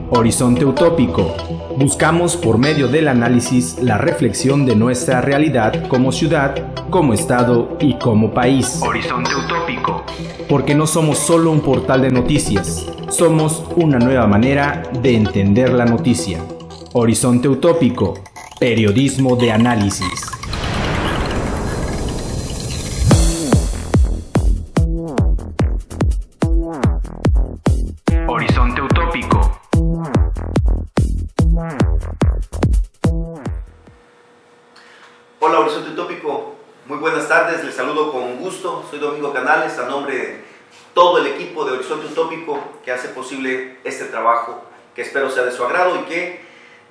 Horizonte Utópico. Buscamos por medio del análisis la reflexión de nuestra realidad como ciudad, como estado y como país. Horizonte Utópico. Porque no somos solo un portal de noticias, somos una nueva manera de entender la noticia. Horizonte Utópico, periodismo de análisis. Horizonte Utópico. Hola Horizonte Utópico, muy buenas tardes, les saludo con gusto, soy Domingo Canales, a nombre de todo el equipo de Horizonte Utópico que hace posible este trabajo, que espero sea de su agrado y que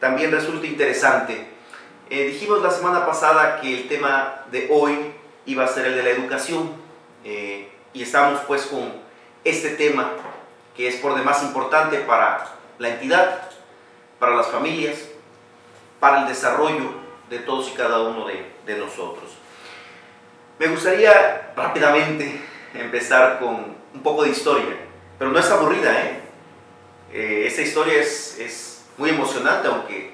también resulte interesante. Dijimos la semana pasada que el tema de hoy iba a ser el de la educación y estamos pues con este tema que es por demás importante para la entidad, para las familias, para el desarrollo de todos y cada uno de nosotros. Me gustaría rápidamente empezar con un poco de historia, pero no es aburrida, esta historia es muy emocionante, aunque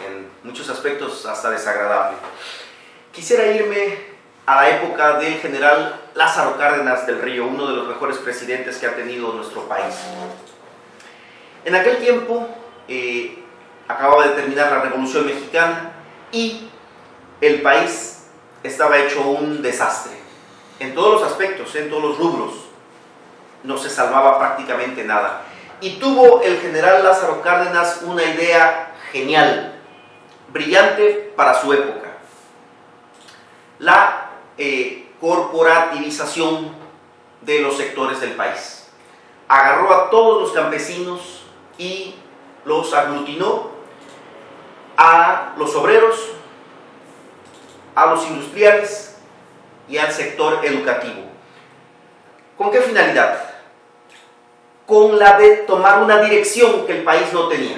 en muchos aspectos hasta desagradable. Quisiera irme a la época del general Lázaro Cárdenas del Río, uno de los mejores presidentes que ha tenido nuestro país. En aquel tiempo acababa de terminar la Revolución Mexicana y el país estaba hecho un desastre en todos los aspectos, en todos los rubros. No se salvaba prácticamente nada. Y tuvo el general Lázaro Cárdenas una idea genial, brillante para su época: la corporativización de los sectores del país. Agarró a todos los campesinos y los aglutinó, a los obreros, a los industriales y al sector educativo. ¿Con qué finalidad? Con la de tomar una dirección que el país no tenía.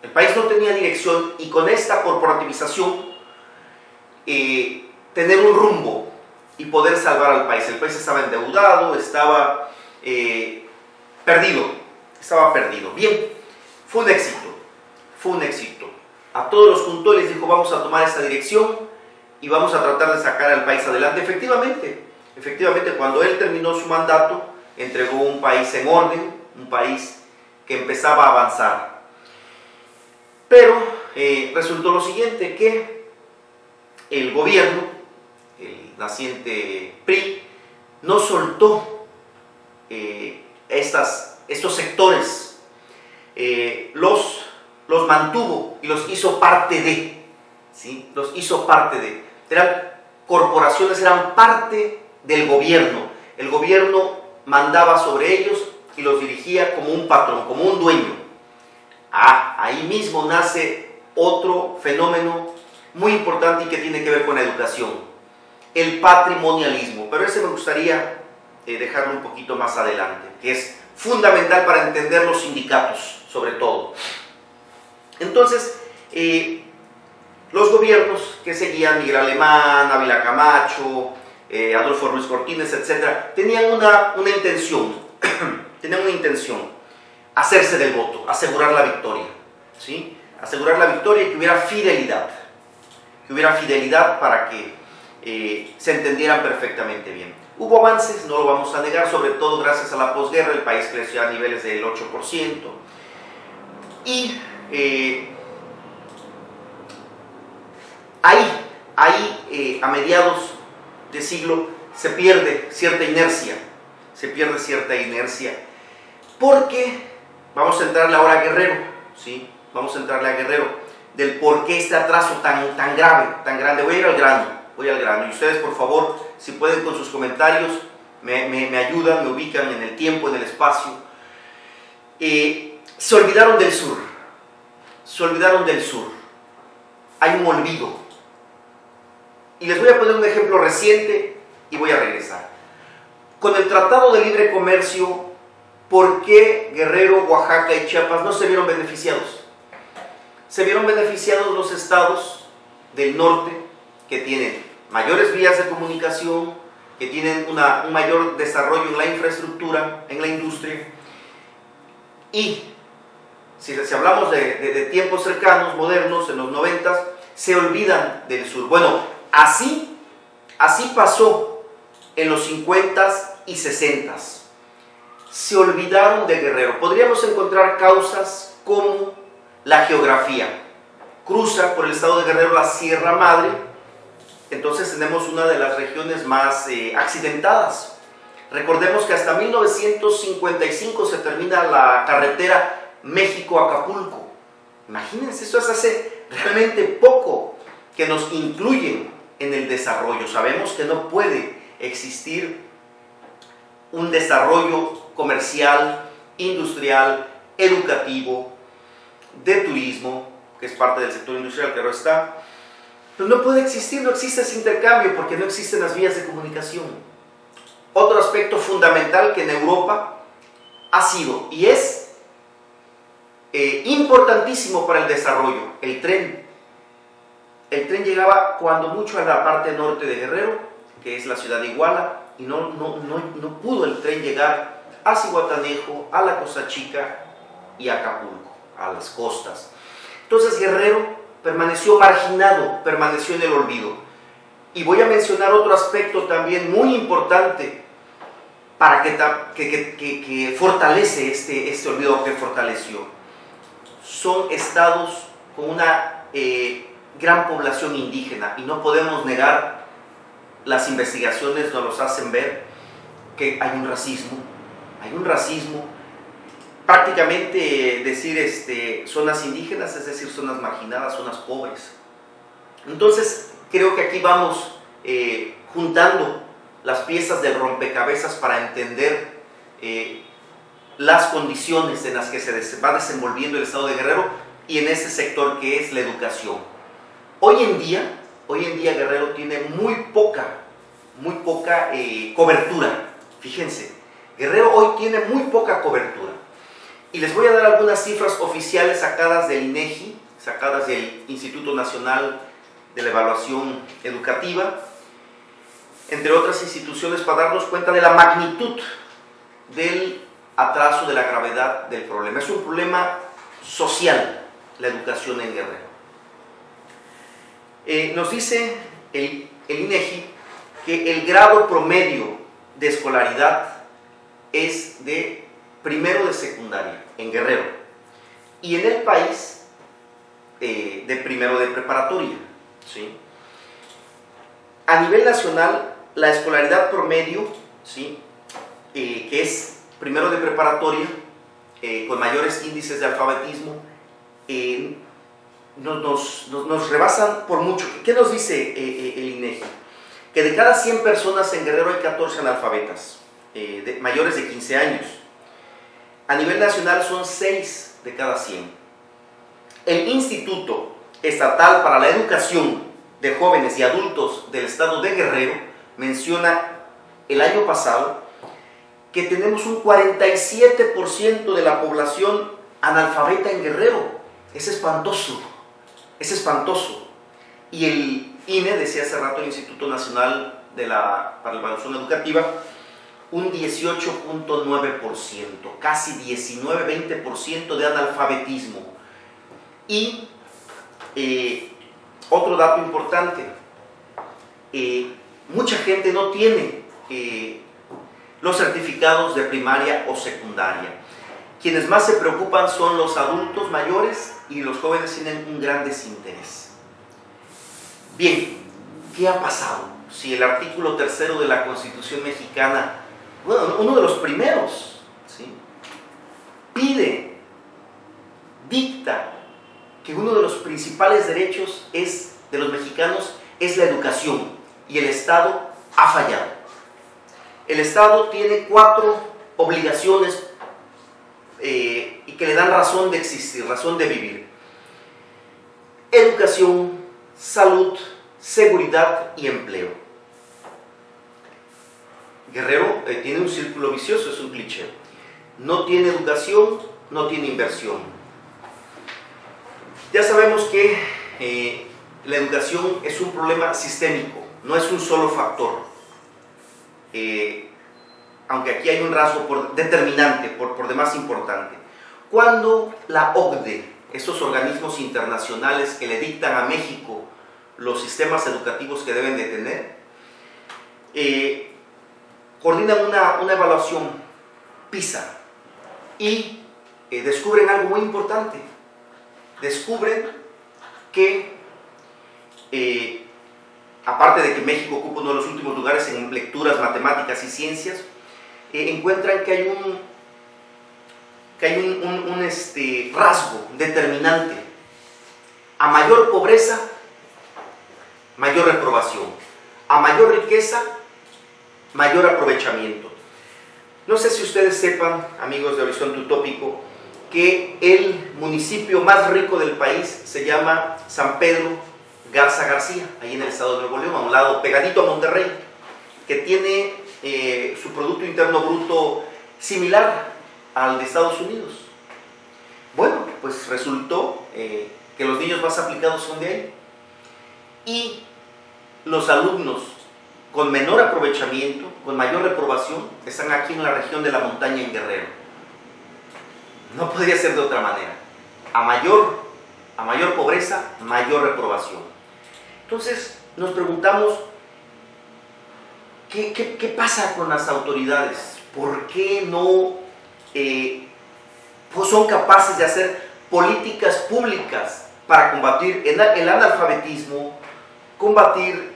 El país no tenía dirección y con esta corporativización tener un rumbo y poder salvar al país. El país estaba endeudado, estaba perdido. Bien, fue un éxito. A todos los juntó y les dijo: vamos a tomar esta dirección y vamos a tratar de sacar al país adelante. Efectivamente, cuando él terminó su mandato, entregó un país en orden, un país que empezaba a avanzar. Pero resultó lo siguiente, que el gobierno, el naciente PRI, no soltó estos sectores, los mantuvo y los hizo parte de, ¿sí? Los hizo parte de. Eran corporaciones, eran parte del gobierno. El gobierno mandaba sobre ellos y los dirigía como un patrón, como un dueño. Ahí mismo nace otro fenómeno muy importante y que tiene que ver con la educación: el patrimonialismo. Pero ese me gustaría dejarlo un poquito más adelante, que es fundamental para entender los sindicatos, sobre todo. Entonces, los gobiernos que seguían, Miguel Alemán, Ávila Camacho, Adolfo Ruiz Cortines, etc., tenían una intención, hacerse del voto, asegurar la victoria, ¿sí? Asegurar la victoria y que hubiera fidelidad para que se entendieran perfectamente bien. Hubo avances, no lo vamos a negar, sobre todo gracias a la posguerra. El país creció a niveles del 8%. Y ahí a mediados de siglo se pierde cierta inercia, porque vamos a entrarle ahora a Guerrero, ¿sí? Vamos a entrarle a Guerrero, del por qué este atraso tan grave, tan grande. Voy al grano, y ustedes, por favor, si pueden, con sus comentarios me ayudan, me ubican en el tiempo, en el espacio. Se olvidaron del sur, hay un olvido, y les voy a poner un ejemplo reciente y voy a regresar. Con el Tratado de Libre Comercio, ¿por qué Guerrero, Oaxaca y Chiapas no se vieron beneficiados? se vieron beneficiados los estados del norte, que tienen mayores vías de comunicación, que tienen un mayor desarrollo en la infraestructura, en la industria. Y si hablamos de tiempos cercanos, modernos, en los 90, se olvidan del sur. Bueno, así pasó en los 50s y 60s. Se olvidaron de Guerrero. Podríamos encontrar causas como la geografía. Cruza por el estado de Guerrero la Sierra Madre, entonces tenemos una de las regiones más accidentadas. Recordemos que hasta 1955 se termina la carretera México-Acapulco. Imagínense, eso es hace realmente poco que nos incluyen en el desarrollo. Sabemos que no puede existir un desarrollo comercial, industrial, educativo, de turismo, que es parte del sector industrial, que ahora está, pero no puede existir, no existe ese intercambio porque no existen las vías de comunicación. Otro aspecto fundamental que en Europa ha sido y es importantísimo para el desarrollo, el tren. El tren llegaba cuando mucho a la parte norte de Guerrero, que es la ciudad de Iguala, y no pudo el tren llegar a Zihuatanejo, a la Costa Chica y a Acapulco, a las costas. Entonces Guerrero permaneció marginado, permaneció en el olvido. Y voy a mencionar otro aspecto también muy importante para que fortalece este olvido, que fortaleció. Son estados con una gran población indígena y no podemos negar, las investigaciones nos los hacen ver, que hay un racismo. Prácticamente decir zonas indígenas, es decir, zonas marginadas, zonas pobres. Entonces, creo que aquí vamos juntando las piezas del rompecabezas para entender las condiciones en las que se va desenvolviendo el estado de Guerrero y en ese sector que es la educación. Hoy en día Guerrero tiene muy poca cobertura. Fíjense, Guerrero hoy tiene muy poca cobertura. Y les voy a dar algunas cifras oficiales sacadas del INEGI, sacadas del Instituto Nacional de la Evaluación Educativa, entre otras instituciones, para darnos cuenta de la magnitud del atraso, de la gravedad del problema. Es un problema social, la educación en Guerrero. Nos dice el INEGI que el grado promedio de escolaridad es de primero de secundaria en Guerrero y en el país de primero de preparatoria, ¿sí? A nivel nacional, la escolaridad promedio, ¿sí? Que es primero de preparatoria, con mayores índices de alfabetismo, nos rebasan por mucho. ¿Qué nos dice el INEGI? Que de cada 100 personas en Guerrero hay 14 analfabetas, mayores de 15 años. A nivel nacional son 6 de cada 100. El Instituto Estatal para la Educación de Jóvenes y Adultos del Estado de Guerrero menciona el año pasado que tenemos un 47% de la población analfabeta en Guerrero. Es espantoso, es espantoso. Y el INE, decía hace rato, el Instituto Nacional para la Evaluación Educativa, un 18.9%, casi 19-20% de analfabetismo. Y otro dato importante, mucha gente no tiene los certificados de primaria o secundaria. Quienes más se preocupan son los adultos mayores y los jóvenes tienen un gran desinterés. Bien, ¿qué ha pasado? Si el artículo 3 de la Constitución mexicana, bueno, uno de los primeros, ¿sí?, dicta que uno de los principales derechos de los mexicanos es la educación, y el Estado ha fallado. El Estado tiene 4 obligaciones y que le dan razón de existir, razón de vivir: educación, salud, seguridad y empleo. Guerrero tiene un círculo vicioso, es un cliché. No tiene educación, no tiene inversión. Ya sabemos que la educación es un problema sistémico, no es un solo factor. Aunque aquí hay un rasgo determinante, por demás importante. Cuando la OCDE, esos organismos internacionales que le dictan a México los sistemas educativos que deben de tener, coordinan una evaluación PISA y descubren algo muy importante. Descubren que, aparte de que México ocupa uno de los últimos lugares en lecturas, matemáticas y ciencias, encuentran que hay un rasgo determinante. A mayor pobreza, mayor reprobación. A mayor riqueza, mayor aprovechamiento. No sé si ustedes sepan, amigos de Horizonte Utópico, que el municipio más rico del país se llama San Pedro Garza García, ahí en el estado de Nuevo León, a un lado, pegadito a Monterrey, que tiene su Producto Interno Bruto similar al de Estados Unidos. Bueno, pues resultó que los niños más aplicados son de ahí, y los alumnos con menor aprovechamiento, con mayor reprobación, están aquí en la región de la montaña en Guerrero. No podría ser de otra manera. A mayor pobreza, mayor reprobación. Entonces nos preguntamos, ¿qué pasa con las autoridades? ¿Por qué no pues son capaces de hacer políticas públicas para combatir el analfabetismo, combatir,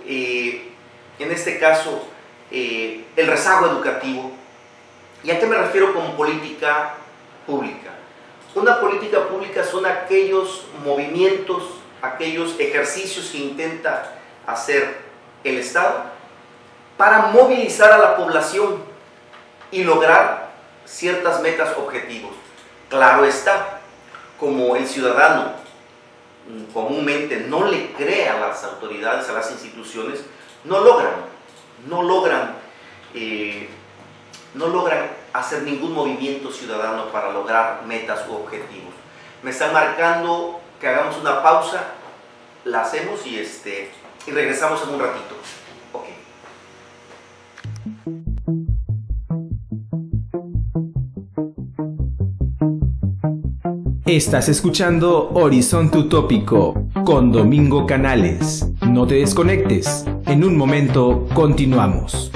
en este caso, el rezago educativo? ¿Y a qué me refiero con política pública? Una política pública son aquellos movimientos, aquellos ejercicios que intenta hacer el Estado para movilizar a la población y lograr ciertas metas, objetivos. Claro está, como el ciudadano comúnmente no le cree a las autoridades, a las instituciones, no logran hacer ningún movimiento ciudadano para lograr metas u objetivos. Me están marcando que hagamos una pausa, la hacemos y regresamos en un ratito. Ok. Estás escuchando Horizonte Utópico con Domingo Canales. No te desconectes. En un momento continuamos.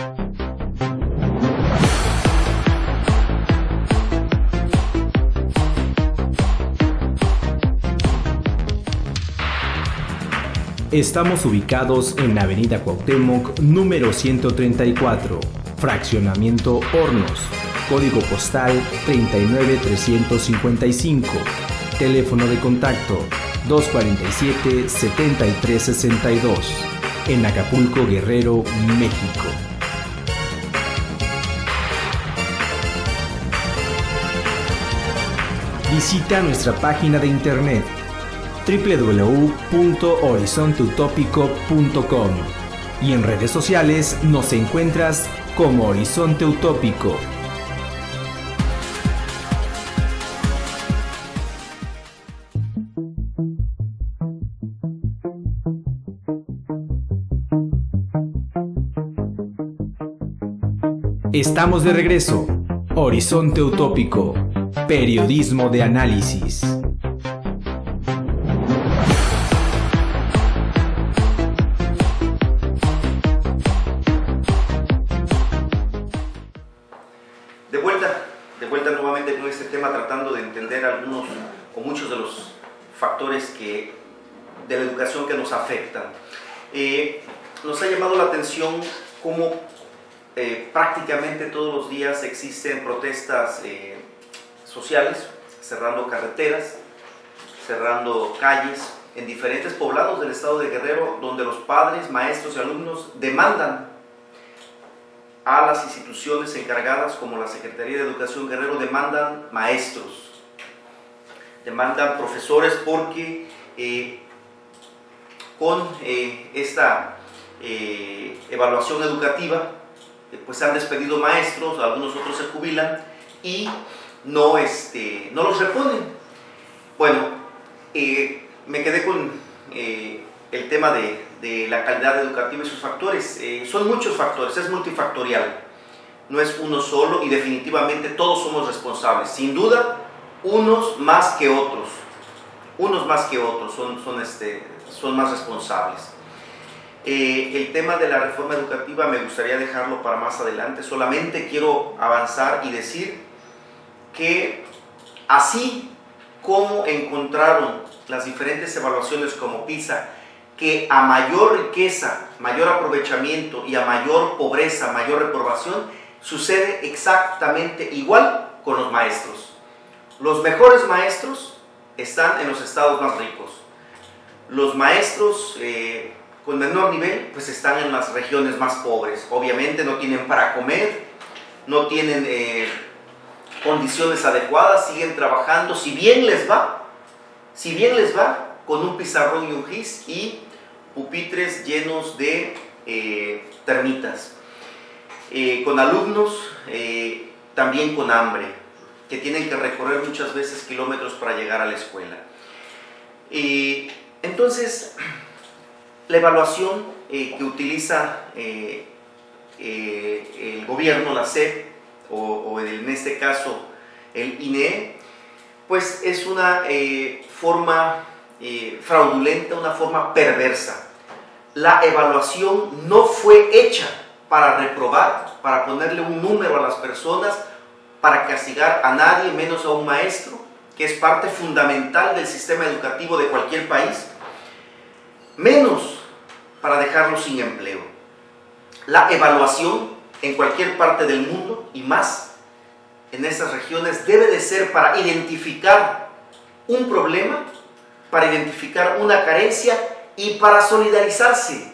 Estamos ubicados en la Avenida Cuauhtémoc, número 134, Fraccionamiento Hornos, código postal 39355, teléfono de contacto 247-7362, en Acapulco, Guerrero, México. Visita nuestra página de internet www.horizonteutópico.com y en redes sociales nos encuentras como Horizonte Utópico. Estamos de regreso. Horizonte Utópico. Periodismo de análisis. De vuelta nuevamente con este tema, tratando de entender algunos o muchos de los factores de la educación que nos afectan. Nos ha llamado la atención cómo prácticamente todos los días existen protestas sociales, cerrando carreteras, cerrando calles en diferentes poblados del estado de Guerrero, donde los padres, maestros y alumnos demandan a las instituciones encargadas, como la Secretaría de Educación Guerrero, demandan maestros, demandan profesores, porque con esta evaluación educativa pues han despedido maestros, algunos otros se jubilan y no los reponen. Bueno, me quedé con el tema de la calidad educativa y sus factores. Son muchos factores, es multifactorial, no es uno solo y definitivamente todos somos responsables. Sin duda, unos más que otros son más responsables. El tema de la reforma educativa me gustaría dejarlo para más adelante, solamente quiero avanzar y decir que así como encontraron las diferentes evaluaciones como PISA, que a mayor riqueza, mayor aprovechamiento y a mayor pobreza, mayor reprobación, sucede exactamente igual con los maestros. Los mejores maestros están en los estados más ricos. Los maestros con menor nivel pues están en las regiones más pobres. Obviamente no tienen para comer, no tienen condiciones adecuadas, siguen trabajando, si bien les va, con un pizarrón y un gis y pupitres llenos de termitas, con alumnos también con hambre, que tienen que recorrer muchas veces kilómetros para llegar a la escuela. Entonces, la evaluación que utiliza el gobierno, la SEP, o en este caso el INEE, pues es una forma fraudulenta, una forma perversa. La evaluación no fue hecha para reprobar, para ponerle un número a las personas, para castigar a nadie, menos a un maestro, que es parte fundamental del sistema educativo de cualquier país, menos para dejarlo sin empleo. La evaluación en cualquier parte del mundo y más en estas regiones debe de ser para identificar un problema, para identificar una carencia y para solidarizarse,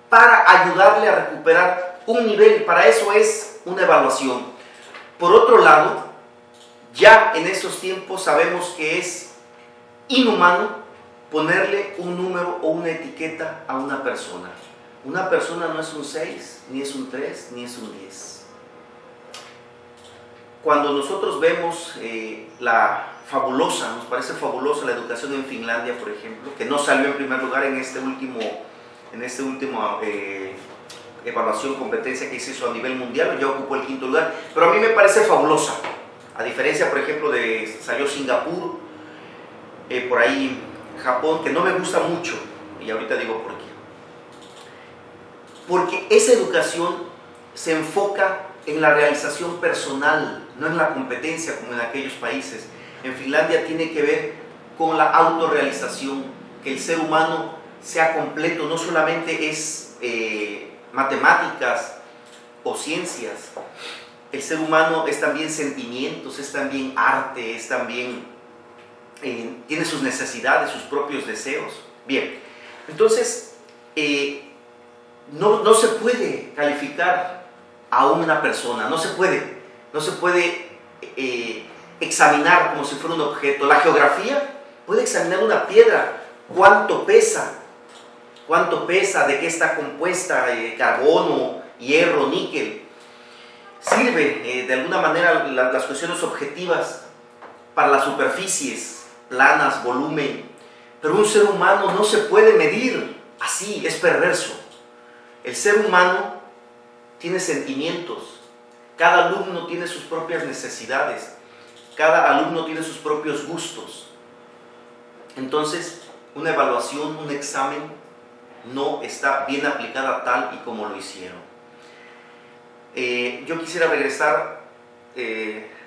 para ayudarle a recuperar un nivel. Para eso es una evaluación. Por otro lado, ya en estos tiempos sabemos que es inhumano ponerle un número o una etiqueta a una persona. Una persona no es un 6, ni es un 3, ni es un 10. Cuando nosotros vemos nos parece fabulosa la educación en Finlandia, por ejemplo, que no salió en primer lugar en este último evaluación, competencia que se hizo a nivel mundial, ya ocupó el 5º lugar, pero a mí me parece fabulosa, a diferencia, por ejemplo, salió Singapur, por ahí Japón, que no me gusta mucho, y ahorita digo por qué. Porque esa educación se enfoca en la realización personal, no en la competencia como en aquellos países. En Finlandia tiene que ver con la autorrealización, que el ser humano sea completo, no solamente es matemáticas o ciencias. El ser humano es también sentimientos, es también arte, es también tiene sus necesidades, sus propios deseos. Bien, entonces no se puede calificar a una persona, no se puede examinar como si fuera un objeto. La geografía puede examinar una piedra, cuánto pesa, de qué está compuesta, carbono, hierro, níquel. Sirve de alguna manera las cuestiones objetivas para las superficies planas, volumen, pero un ser humano no se puede medir así, es perverso. El ser humano tiene sentimientos, cada alumno tiene sus propias necesidades, cada alumno tiene sus propios gustos. Entonces, una evaluación, un examen, no está bien aplicada tal y como lo hicieron. Yo quisiera regresar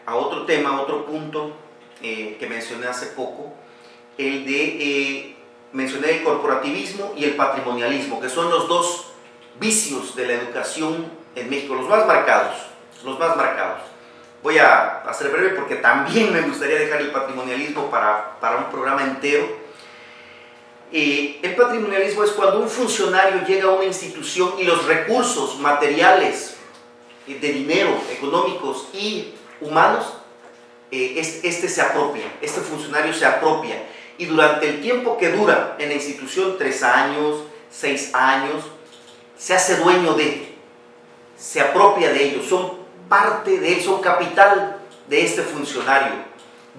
a otro tema, a otro punto que mencioné hace poco, mencioné el corporativismo y el patrimonialismo, que son los dos vicios de la educación en México, los más marcados. Voy a ser breve porque también me gustaría dejar el patrimonialismo para un programa entero. El patrimonialismo es cuando un funcionario llega a una institución y los recursos materiales, de dinero, económicos y humanos, este funcionario se apropia, y durante el tiempo que dura en la institución, 3 años, 6 años, se hace dueño se apropia de ellos, son parte de él, son capital de este funcionario.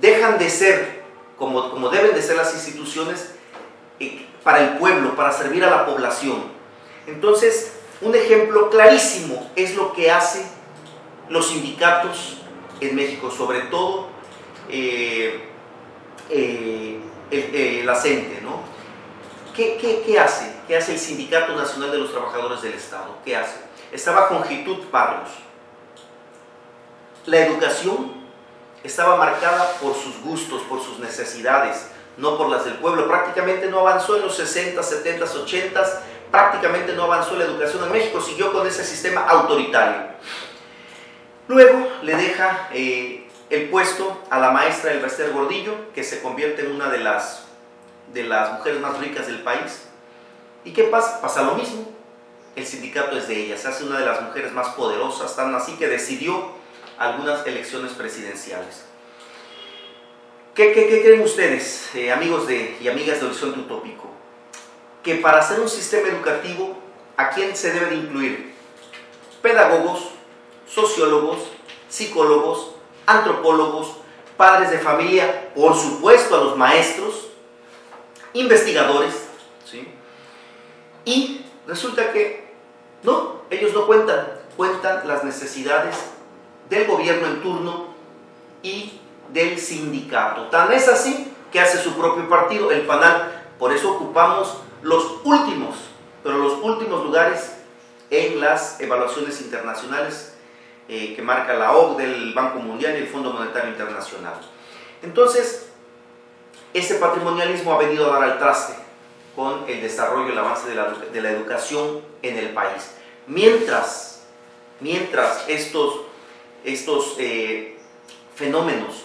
Dejan de ser, como deben de ser las instituciones, para el pueblo, para servir a la población. Entonces, un ejemplo clarísimo es lo que hacen los sindicatos en México, sobre todo la CENTE, ¿no? ¿Qué hace? ¿Qué hace el Sindicato Nacional de los Trabajadores del Estado? ¿Qué hace? Estaba con Gitud Barrios. La educación estaba marcada por sus gustos, por sus necesidades, no por las del pueblo. Prácticamente no avanzó en los 60, 70, 80, prácticamente no avanzó la educación en México, siguió con ese sistema autoritario. Luego le deja el puesto a la maestra Elbester Gordillo, que se convierte en una de las mujeres más ricas del país. ¿Y qué pasa? Pasa lo mismo. El sindicato es de ella, se hace una de las mujeres más poderosas, tan así que decidió algunas elecciones presidenciales. ¿Qué creen ustedes, amigos y amigas de Horizonte Utópico? Que para hacer un sistema educativo, ¿a quién se debe de incluir? Pedagogos, sociólogos, psicólogos, antropólogos, padres de familia, por supuesto a los maestros, investigadores, ¿sí? Y resulta que no, ellos no cuentan las necesidades del gobierno en turno y del sindicato. Tan es así que hace su propio partido, el PANAL. Por eso ocupamos los últimos, pero los últimos lugares en las evaluaciones internacionales que marca la OCDE, el Banco Mundial y el Fondo Monetario Internacional. Entonces, ese patrimonialismo ha venido a dar al traste con el desarrollo y el avance de la educación en el país. Mientras estos fenómenos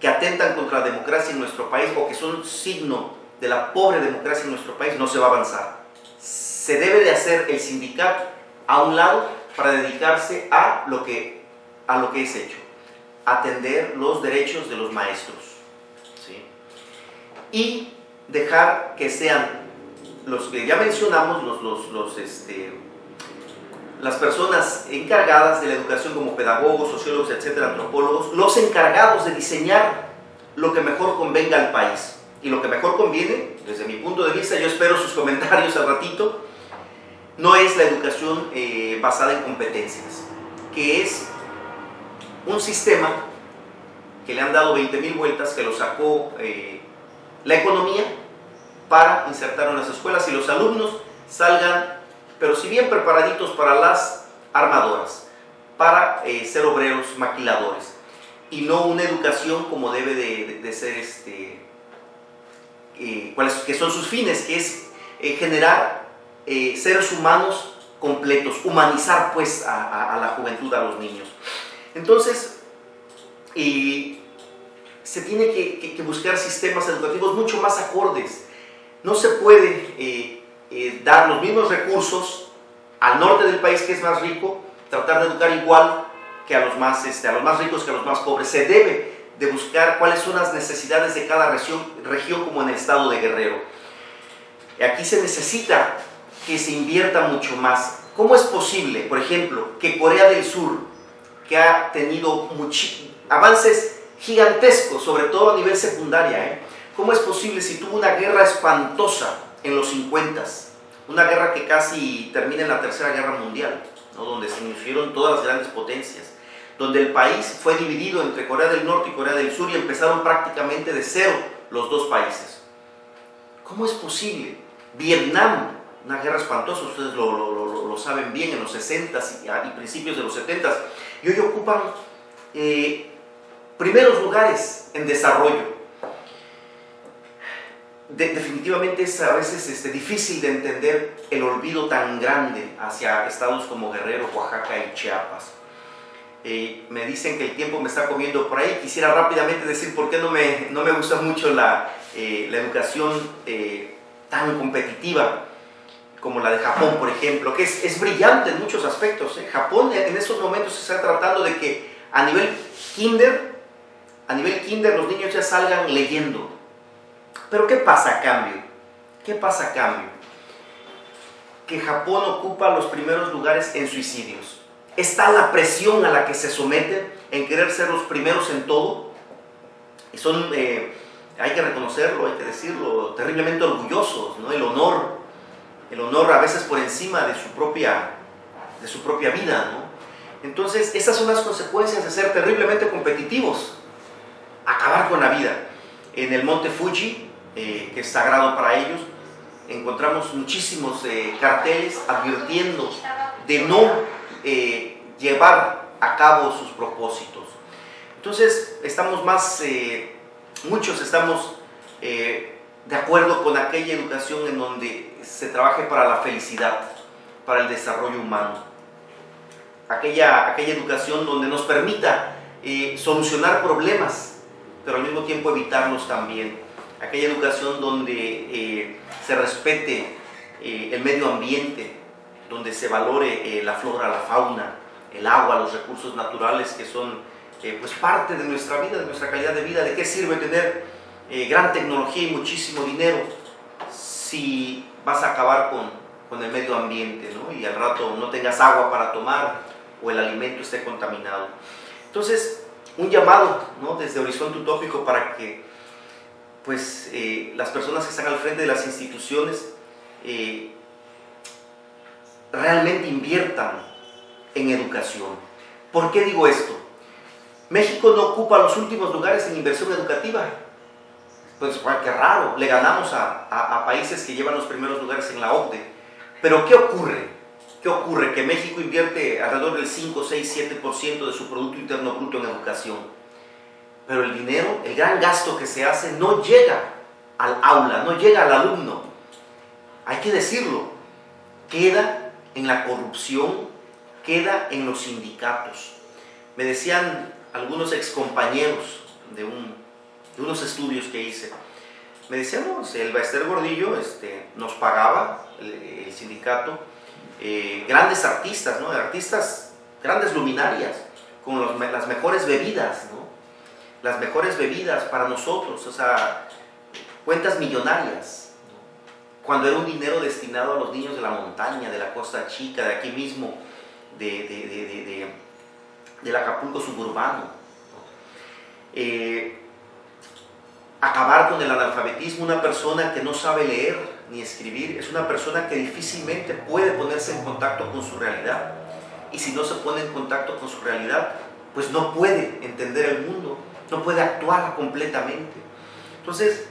que atentan contra la democracia en nuestro país o que son signo de la pobre democracia en nuestro país, no se va a avanzar. Se debe de hacer el sindicato a un lado para dedicarse a lo que es hecho, atender los derechos de los maestros, ¿sí? Y dejar que sean los que ya mencionamos, las personas encargadas de la educación como pedagogos, sociólogos, etcétera, antropólogos, los encargados de diseñar lo que mejor convenga al país. Y lo que mejor conviene, desde mi punto de vista, yo espero sus comentarios al ratito, no es la educación basada en competencias, que es un sistema que le han dado 20,000 vueltas, que lo sacó la economía para insertar en las escuelas y los alumnos salgan, pero si bien preparaditos para las armadoras, para ser obreros, maquiladores, y no una educación como debe de ser, que son sus fines, que es generar seres humanos completos, humanizar pues a la juventud, a los niños. Entonces, se tiene que buscar sistemas educativos mucho más acordes. No se puede dar los mismos recursos al norte del país, que es más rico, tratar de educar igual que a los más ricos que a los más pobres. Se debe de buscar cuáles son las necesidades de cada región como en el estado de Guerrero. Aquí se necesita que se invierta mucho más. ¿Cómo es posible, por ejemplo, que Corea del Sur, que ha tenido avances gigantescos, sobre todo a nivel secundaria, cómo es posible si tuvo una guerra espantosa en los 50s, una guerra que casi termina en la Tercera Guerra Mundial, ¿no? Donde se unieron todas las grandes potencias, donde el país fue dividido entre Corea del Norte y Corea del Sur y empezaron prácticamente de cero los dos países? ¿Cómo es posible? Vietnam, una guerra espantosa, ustedes lo saben bien, en los 60s y principios de los 70s, y hoy ocupan primeros lugares en desarrollo. Definitivamente es a veces difícil de entender el olvido tan grande hacia estados como Guerrero, Oaxaca y Chiapas. Me dicen que el tiempo me está comiendo por ahí. Quisiera rápidamente decir por qué no me gusta mucho la educación tan competitiva como la de Japón, por ejemplo, que es brillante en muchos aspectos. Japón en estos momentos se está tratando de que a nivel kinder los niños ya salgan leyendo. Pero ¿qué pasa a cambio? ¿Qué pasa a cambio? Que Japón ocupa los primeros lugares en suicidios. Está la presión a la que se someten en querer ser los primeros en todo. Y son hay que reconocerlo, hay que decirlo, terriblemente orgullosos, ¿no? El honor a veces por encima de su propia vida, ¿no? Entonces, esas son las consecuencias de ser terriblemente competitivos, acabar con la vida. En el monte Fuji, que es sagrado para ellos, encontramos muchísimos carteles advirtiendo de no llevar a cabo sus propósitos. Entonces, muchos estamos de acuerdo con aquella educación en donde se trabaje para la felicidad, para el desarrollo humano. Aquella educación donde nos permita solucionar problemas, pero al mismo tiempo evitarlos también. Aquella educación donde se respete el medio ambiente, donde se valore la flora, la fauna, el agua, los recursos naturales que son pues parte de nuestra vida, de nuestra calidad de vida. ¿De qué sirve tener gran tecnología y muchísimo dinero si vas a acabar con el medio ambiente, ¿no? Y al rato no tengas agua para tomar o el alimento esté contaminado? Entonces, un llamado, ¿no?, desde Horizonte Utópico para que pues, las personas que están al frente de las instituciones realmente inviertan en educación. ¿Por qué digo esto? México no ocupa los últimos lugares en inversión educativa. Pues qué raro, le ganamos a países que llevan los primeros lugares en la OCDE. Pero ¿qué ocurre? ¿Qué ocurre? Que México invierte alrededor del 5, 6, 7% de su Producto Interno Bruto en educación. Pero el dinero, el gran gasto que se hace no llega al aula, no llega al alumno. Hay que decirlo, queda en la corrupción, queda en los sindicatos. Me decían algunos excompañeros de unos estudios que hice, me decían, no, el Baester Gordillo nos pagaba, el sindicato, grandes artistas, ¿no? Artistas, grandes luminarias, con las mejores bebidas, ¿no? Las mejores bebidas para nosotros, o sea, cuentas millonarias, ¿no? Cuando era un dinero destinado a los niños de la montaña, de la Costa Chica, de aquí mismo, del Acapulco suburbano, ¿no? Acabar con el analfabetismo. Una persona que no sabe leer ni escribir es una persona que difícilmente puede ponerse en contacto con su realidad, y si no se pone en contacto con su realidad, pues no puede entender el mundo, no puede actuar completamente. Entonces,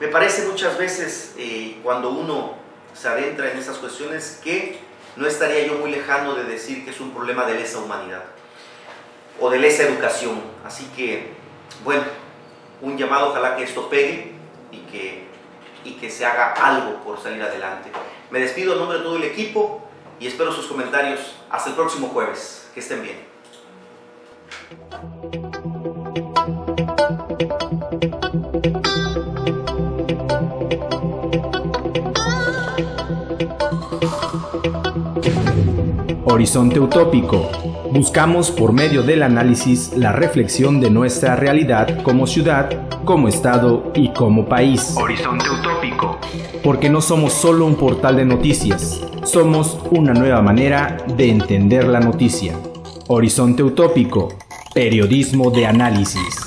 me parece muchas veces cuando uno se adentra en esas cuestiones que no estaría yo muy lejano de decir que es un problema de lesa humanidad o de lesa educación. Así que, bueno, un llamado, ojalá que esto pegue y que se haga algo por salir adelante. Me despido en nombre de todo el equipo y espero sus comentarios hasta el próximo jueves. Que estén bien. Horizonte Utópico. Buscamos por medio del análisis la reflexión de nuestra realidad como ciudad, como estado y como país. Horizonte Utópico. Porque no somos solo un portal de noticias, somos una nueva manera de entender la noticia. Horizonte Utópico. Periodismo de análisis.